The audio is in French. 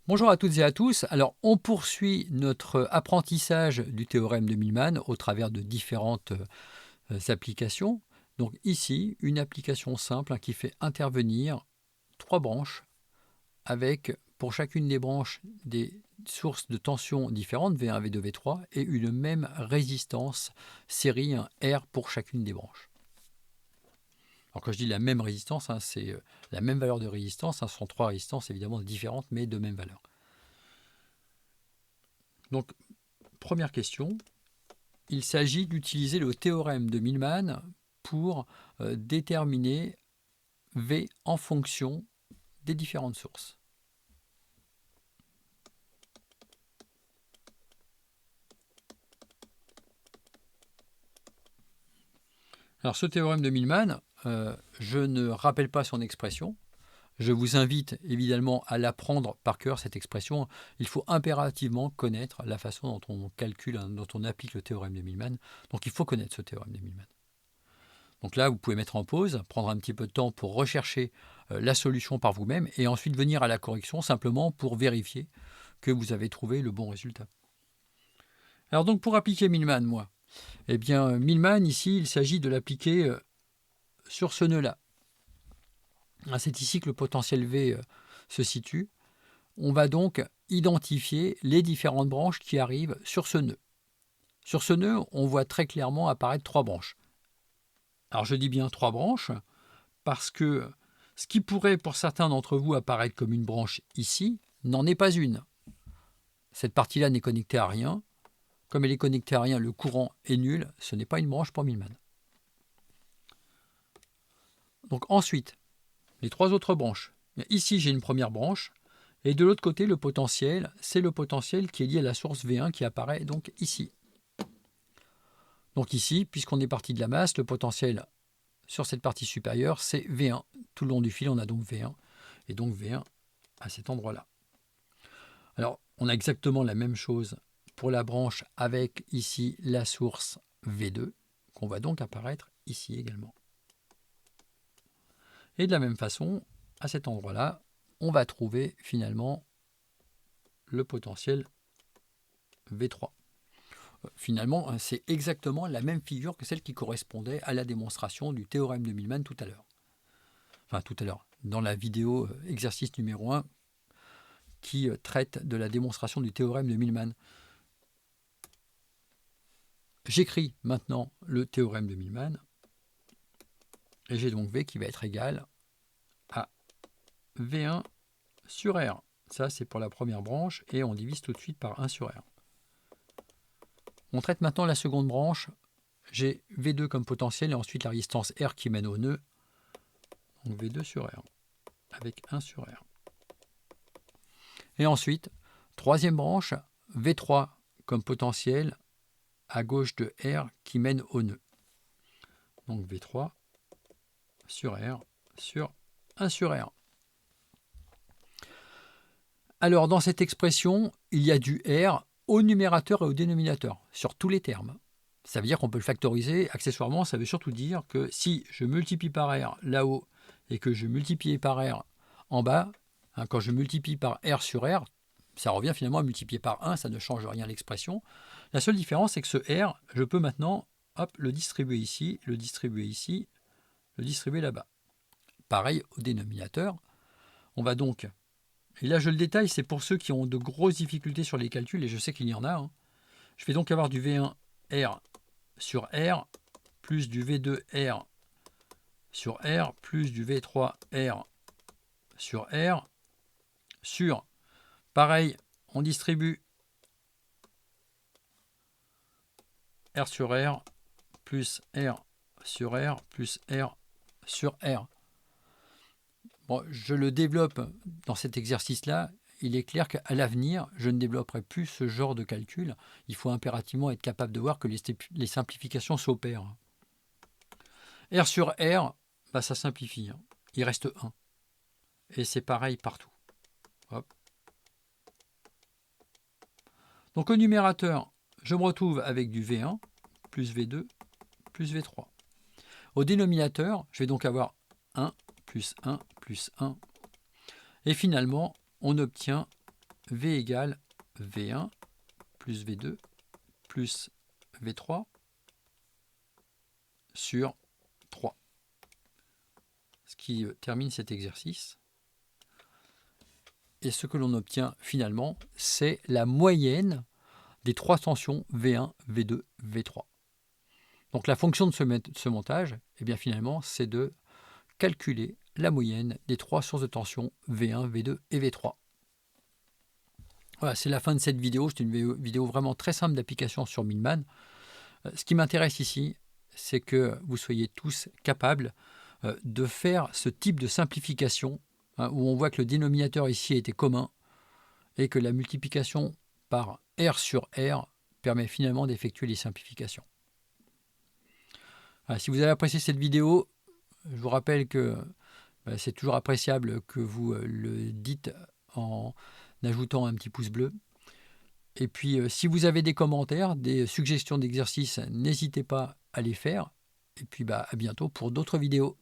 Bonjour à toutes et à tous. Alors, on poursuit notre apprentissage du théorème de Millman au travers de différentes applications. Donc ici, une application simple qui fait intervenir trois branches avec pour chacune des branches des sources de tension différentes, V1, V2, V3, et une même résistance série R pour chacune des branches. Alors quand je dis la même résistance, c'est la même valeur de résistance. Ce sont trois résistances évidemment différentes mais de même valeur. Donc, première question, il s'agit d'utiliser le théorème de Millman pour déterminer V en fonction des différentes sources. Alors ce théorème de Millman, je ne rappelle pas son expression. Je vous invite évidemment à l'apprendre par cœur, cette expression. Il faut impérativement connaître la façon dont on calcule, dont on applique le théorème de Millman. Donc il faut connaître ce théorème de Millman. Donc là, vous pouvez mettre en pause, prendre un petit peu de temps pour rechercher la solution par vous-même et ensuite venir à la correction simplement pour vérifier que vous avez trouvé le bon résultat. Alors donc pour appliquer Millman, eh bien Millman ici, il s'agit de l'appliquer sur ce nœud-là. C'est ici que le potentiel V se situe. On va donc identifier les différentes branches qui arrivent sur ce nœud. Sur ce nœud, on voit très clairement apparaître trois branches. Alors je dis bien trois branches parce que ce qui pourrait pour certains d'entre vous apparaître comme une branche ici n'en est pas une. Cette partie-là n'est connectée à rien. Comme elle est connectée à rien, le courant est nul. Ce n'est pas une branche pour Millman. Donc ensuite, les trois autres branches. Ici, j'ai une première branche. Et de l'autre côté, le potentiel, c'est le potentiel qui est lié à la source V1 qui apparaît donc ici. Donc ici, puisqu'on est parti de la masse, le potentiel sur cette partie supérieure, c'est V1. Tout le long du fil, on a donc V1. Et donc V1 à cet endroit-là. Alors, on a exactement la même chose pour la branche avec ici la source V2, qu'on va donc apparaître ici également. Et de la même façon, à cet endroit-là, on va trouver finalement le potentiel V3. Finalement, c'est exactement la même figure que celle qui correspondait à la démonstration du théorème de Millman tout à l'heure. Enfin, tout à l'heure, dans la vidéo exercice numéro 1 qui traite de la démonstration du théorème de Millman. J'écris maintenant le théorème de Millman et j'ai donc V qui va être égal à V1 sur R. Ça, c'est pour la première branche et on divise tout de suite par 1 sur R. On traite maintenant la seconde branche. J'ai V2 comme potentiel et ensuite la résistance R qui mène au nœud. Donc V2 sur R avec 1 sur R. Et ensuite, troisième branche, V3 comme potentiel à gauche de R qui mène au nœud. Donc V3 sur R sur 1 sur R. Alors dans cette expression, il y a du R au numérateur et au dénominateur, sur tous les termes. Ça veut dire qu'on peut le factoriser. Accessoirement, ça veut surtout dire que si je multiplie par R là-haut et que je multiplie par R en bas, quand je multiplie par R sur R, ça revient finalement à multiplier par 1, ça ne change rien à l'expression. La seule différence, c'est que ce R, je peux maintenant le distribuer ici, le distribuer là-bas. Pareil au dénominateur. On va donc, et là je le détaille, c'est pour ceux qui ont de grosses difficultés sur les calculs, et je sais qu'il y en a. Je vais donc avoir du V1 R sur R, plus du V2 R sur R, plus du V3 R sur R, sur, pareil, on distribue R sur R, plus R sur R, plus R sur R. Bon, je le développe dans cet exercice-là. Il est clair qu'à l'avenir, je ne développerai plus ce genre de calcul. Il faut impérativement être capable de voir que les simplifications s'opèrent. R sur R, ça simplifie. Il reste 1. Et c'est pareil partout. Hop. Donc au numérateur, je me retrouve avec du V1, plus V2, plus V3. Au dénominateur, je vais donc avoir 1, plus 1, plus 1. Et finalement, on obtient V égale V1 plus V2 plus V3 sur 3. Ce qui termine cet exercice. Et ce que l'on obtient finalement, c'est la moyenne des trois tensions V1, V2, V3. Donc la fonction de ce montage, eh bien finalement, c'est de calculer la moyenne des trois sources de tension V1, V2 et V3. Voilà, c'est la fin de cette vidéo. C'est une vidéo vraiment très simple d'application sur Millman. Ce qui m'intéresse ici, c'est que vous soyez tous capables de faire ce type de simplification, où on voit que le dénominateur ici était commun et que la multiplication par R sur R permet finalement d'effectuer les simplifications. Si vous avez apprécié cette vidéo, je vous rappelle que c'est toujours appréciable que vous le dites en ajoutant un petit pouce bleu. Et puis, si vous avez des commentaires, des suggestions d'exercices, n'hésitez pas à les faire. Et puis, à bientôt pour d'autres vidéos.